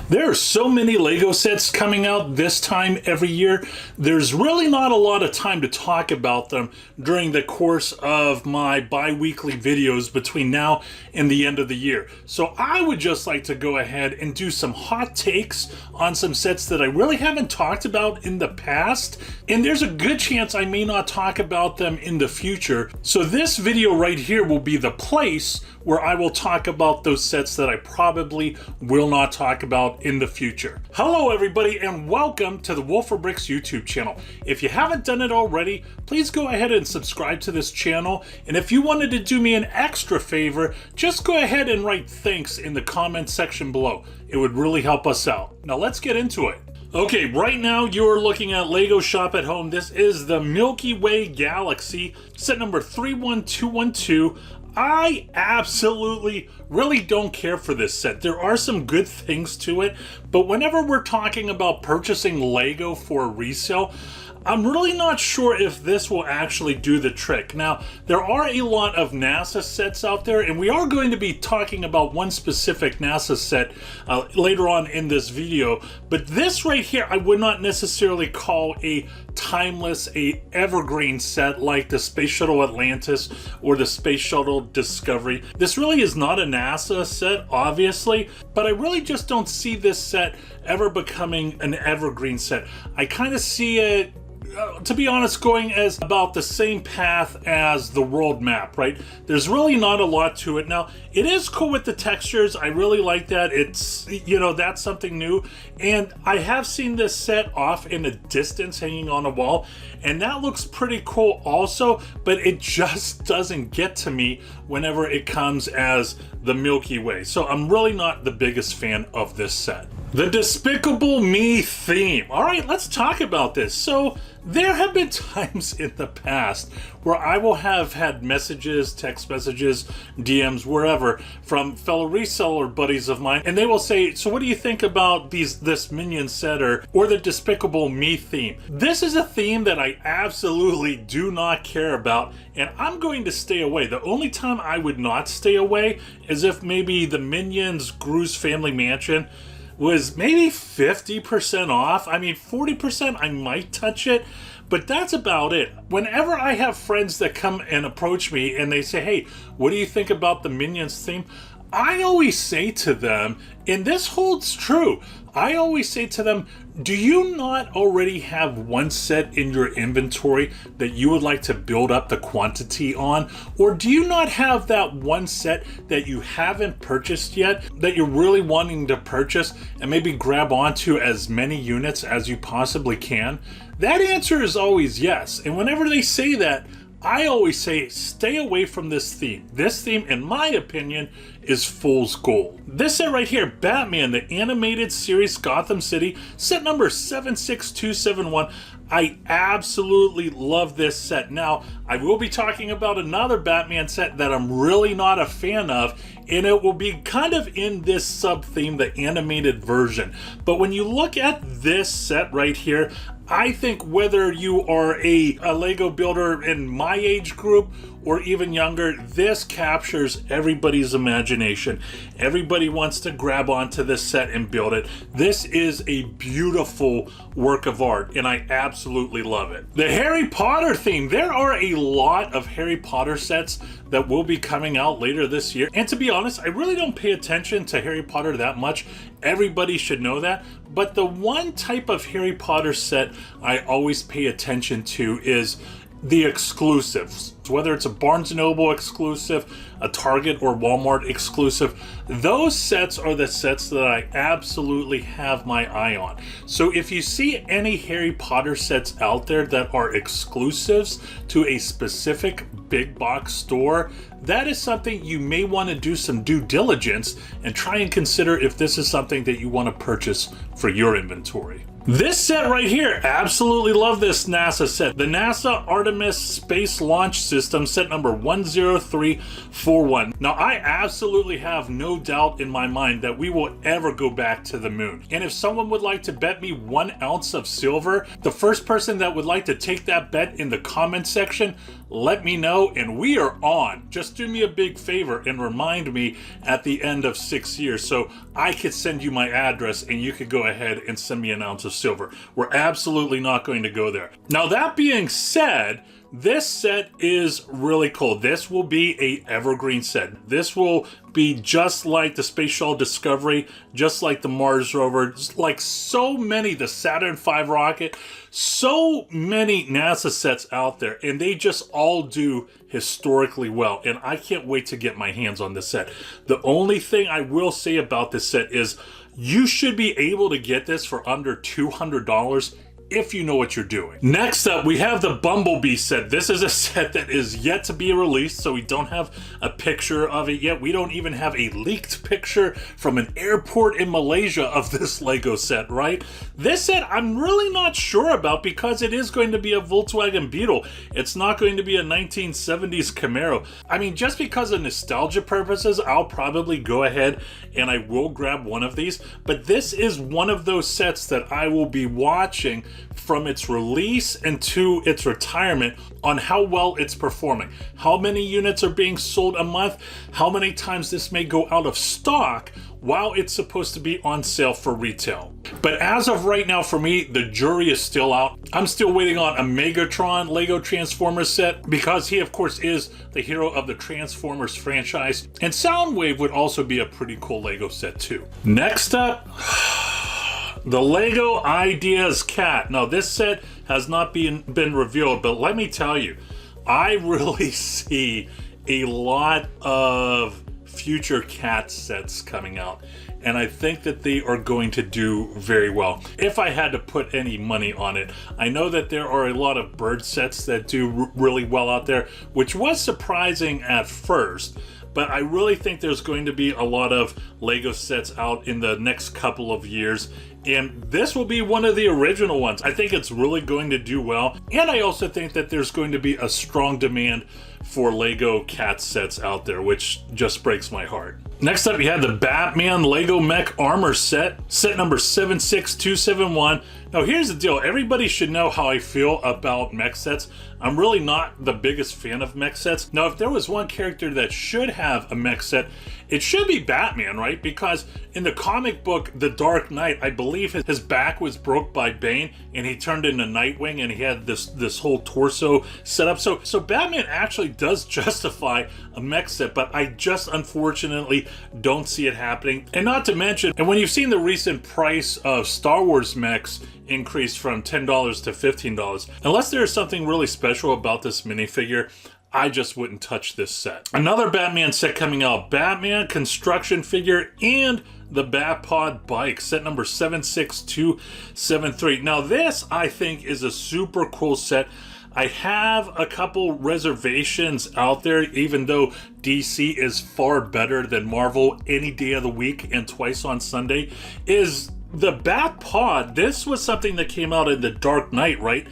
There are so many LEGO sets coming out this time every year. There's really not a lot of time to talk about them during the course of my bi-weekly videos between now and the end of the year. So I would just like to go ahead and do some hot takes on some sets that I really haven't talked about in the past. And there's a good chance I may not talk about them in the future. So this video right here will be the place where I will talk about those sets that I probably will not talk about in the future. Hello everybody and welcome to the Wolf for Bricks YouTube channel. If you haven't done it already, please go ahead and subscribe to this channel. And if you wanted to do me an extra favor, just go ahead and write thanks in the comment section below. It would really help us out. Now let's get into it. Okay, right now you're looking at LEGO Shop at Home. This is the Milky Way Galaxy, set number 31212. I absolutely really don't care for this set. There are some good things to it, but whenever we're talking about purchasing LEGO for resale, I'm really not sure if this will actually do the trick. Now, there are a lot of NASA sets out there, and we are going to be talking about one specific NASA set later on in this video. But this right here, I would not necessarily call a timeless, a evergreen set like the Space Shuttle Atlantis or the Space Shuttle Discovery. This really is not a NASA set, obviously, but I really just don't see this set ever becoming an evergreen set. I kind of see it, to be honest, going as about the same path as the world map, right? There's really not a lot to it. Now, it is cool with the textures. I really like that. It's, you know, that's something new. And I have seen this set off in a distance hanging on a wall, and that looks pretty cool also, but it just doesn't get to me whenever it comes as the Milky Way. So I'm really not the biggest fan of this set. The Despicable Me theme. All right, let's talk about this. So there have been times in the past where I will have had messages, text messages, DMs, wherever, from fellow reseller buddies of mine, and they will say, so what do you think about this Minion set or the Despicable Me theme? This is a theme that I absolutely do not care about, and I'm going to stay away. The only time I would not stay away is if maybe the Minions Gru's Family Mansion was maybe 50% off. I mean, 40% I might touch it, but that's about it. Whenever I have friends that come and approach me and they say, hey, what do you think about the Minions theme? I always say to them, and this holds true, I always say to them, do you not already have one set in your inventory that you would like to build up the quantity on? Or do you not have that one set that you haven't purchased yet that you're really wanting to purchase and maybe grab onto as many units as you possibly can? That answer is always yes. And whenever they say that, I always say, stay away from this theme. This theme, in my opinion, is fool's gold. This set right here, Batman, the animated series Gotham City, set number 76271. I absolutely love this set. Now, I will be talking about another Batman set that I'm really not a fan of, and it will be kind of in this sub-theme, the animated version. But when you look at this set right here, I think whether you are a LEGO builder in my age group or even younger, this captures everybody's imagination. Everybody wants to grab onto this set and build it. This is a beautiful work of art, and I absolutely love it. The Harry Potter theme. There are a lot of Harry Potter sets that will be coming out later this year. And to be honest, I really don't pay attention to Harry Potter that much. Everybody should know that. But the one type of Harry Potter set I always pay attention to is the exclusives. Whether it's a Barnes & Noble exclusive, a Target or Walmart exclusive, those sets are the sets that I absolutely have my eye on. So if you see any Harry Potter sets out there that are exclusives to a specific big box store, that is something you may want to do some due diligence and try and consider if this is something that you want to purchase for your inventory. This set right here, absolutely love this NASA set. The NASA Artemis Space Launch System, set number 10341. Now, I absolutely have no doubt in my mind that we will ever go back to the moon. And if someone would like to bet me 1 ounce of silver, the first person that would like to take that bet in the comment section, let me know and we are on. Just do me a big favor and remind me at the end of 6 years so I could send you my address and you could go ahead and send me 1 ounce of silver. We're absolutely not going to go there. Now, that being said, this set is really cool. This will be a evergreen set. This will be just like the Space Shuttle Discovery, just like the Mars rover, like so many, the Saturn V rocket, so many NASA sets out there, and they just all do historically well, and I can't wait to get my hands on this set. The only thing I will say about this set is you should be able to get this for under $200 if you know what you're doing. Next up, we have the Bumblebee set. This is a set that is yet to be released, so we don't have a picture of it yet. We don't even have a leaked picture from an airport in Malaysia of this Lego set, right? This set I'm really not sure about because it is going to be a Volkswagen Beetle. It's not going to be a 1970s Camaro. I mean, just because of nostalgia purposes, I'll probably go ahead and I will grab one of these, but this is one of those sets that I will be watching from its release into its retirement on how well it's performing, how many units are being sold a month, how many times this may go out of stock while it's supposed to be on sale for retail. But as of right now, for me, the jury is still out. I'm still waiting on a Megatron Lego Transformers set because he, of course, is the hero of the Transformers franchise. And Soundwave would also be a pretty cool Lego set too. Next up, the Lego Ideas Cat. Now, this set has not been revealed, but let me tell you, I really see a lot of future cat sets coming out, and I think that they are going to do very well. If I had to put any money on it, I know that there are a lot of bird sets that do really well out there, which was surprising at first, but I really think there's going to be a lot of Lego sets out in the next couple of years, and this will be one of the original ones. I think it's really going to do well, and I also think that there's going to be a strong demand for Lego cat sets out there, which just breaks my heart. Next up, you have the Batman Lego Mech Armor set, set number 76271. Now, here's the deal. Everybody should know how I feel about mech sets. I'm really not the biggest fan of mech sets. Now, if there was one character that should have a mech set, it should be Batman, right? Because in the comic book, The Dark Knight, I believe his back was broke by Bane and he turned into Nightwing and he had this whole torso set up. So Batman actually does justify a mech set, but I just unfortunately don't see it happening. And not to mention, and when you've seen the recent price of Star Wars mechs increase from $10 to $15, unless there is something really special about this minifigure, I just wouldn't touch this set. Another Batman set coming out, Batman construction figure and the BatPod bike, set number 76273. Now this, I think, is a super cool set. I have a couple reservations out there, even though DC is far better than Marvel any day of the week and twice on Sunday, is the BatPod. This was something that came out in The Dark Knight, right?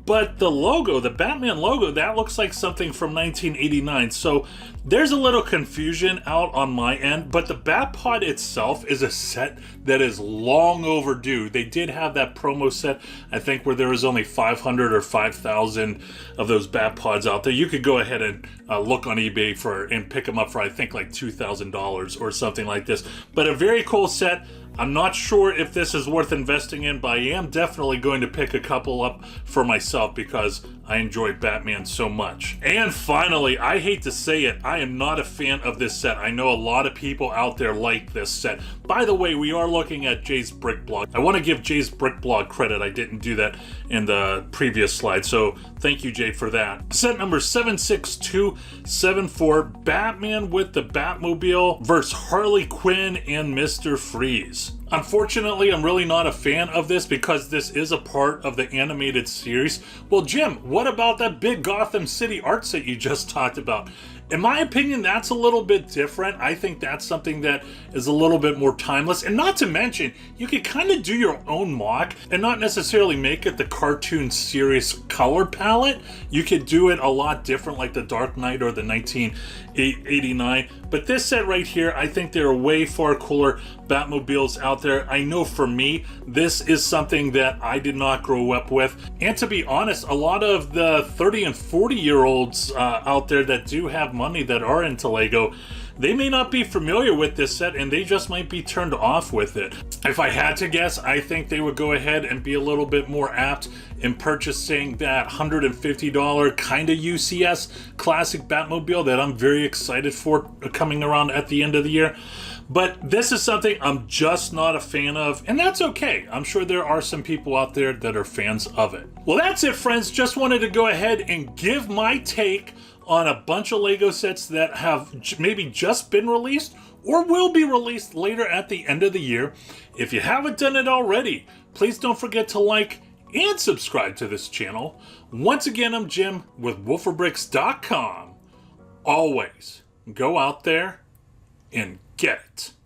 But the logo, the Batman logo, that looks like something from 1989. So there's a little confusion out on my end, but the BatPod itself is a set that is long overdue. They did have that promo set, I think, where there was only 500 or 5,000 of those BatPods out there. You could go ahead and look on eBay and pick them up for, I think, like $2,000 or something like this. But a very cool set. I'm not sure if this is worth investing in, but I am definitely going to pick a couple up for myself because I enjoy Batman so much. And finally, I hate to say it, I am not a fan of this set. I know a lot of people out there like this set. By the way, we are looking at Jay's Brick Blog. I want to give Jay's Brick Blog credit. I didn't do that in the previous slide, so thank you, Jay, for that. Set number 76274, Batman with the Batmobile versus Harley Quinn and Mr. Freeze. Unfortunately, I'm really not a fan of this because this is a part of the animated series. Well, Jim, what about that big Gotham City art set you just talked about? In my opinion, that's a little bit different. I think that's something that is a little bit more timeless. And not to mention, you could kind of do your own mock and not necessarily make it the cartoon series color palette. You could do it a lot different, like the Dark Knight or the 1989. But this set right here, I think there are way far cooler Batmobiles out there. I know for me, this is something that I did not grow up with. And to be honest, a lot of the 30 and 40-year-olds out there that do have money that are into LEGO, they may not be familiar with this set and they just might be turned off with it. If I had to guess, I think they would go ahead and be a little bit more apt in purchasing that $150 kind of UCS classic Batmobile that I'm very excited for coming around at the end of the year. But this is something I'm just not a fan of, and that's okay. I'm sure there are some people out there that are fans of it. Well, that's it, friends. Just wanted to go ahead and give my take on a bunch of LEGO sets that have maybe just been released or will be released later at the end of the year. If you haven't done it already, please don't forget to like and subscribe to this channel. Once again, I'm Jim with wolferbricks.com. Always go out there and get it.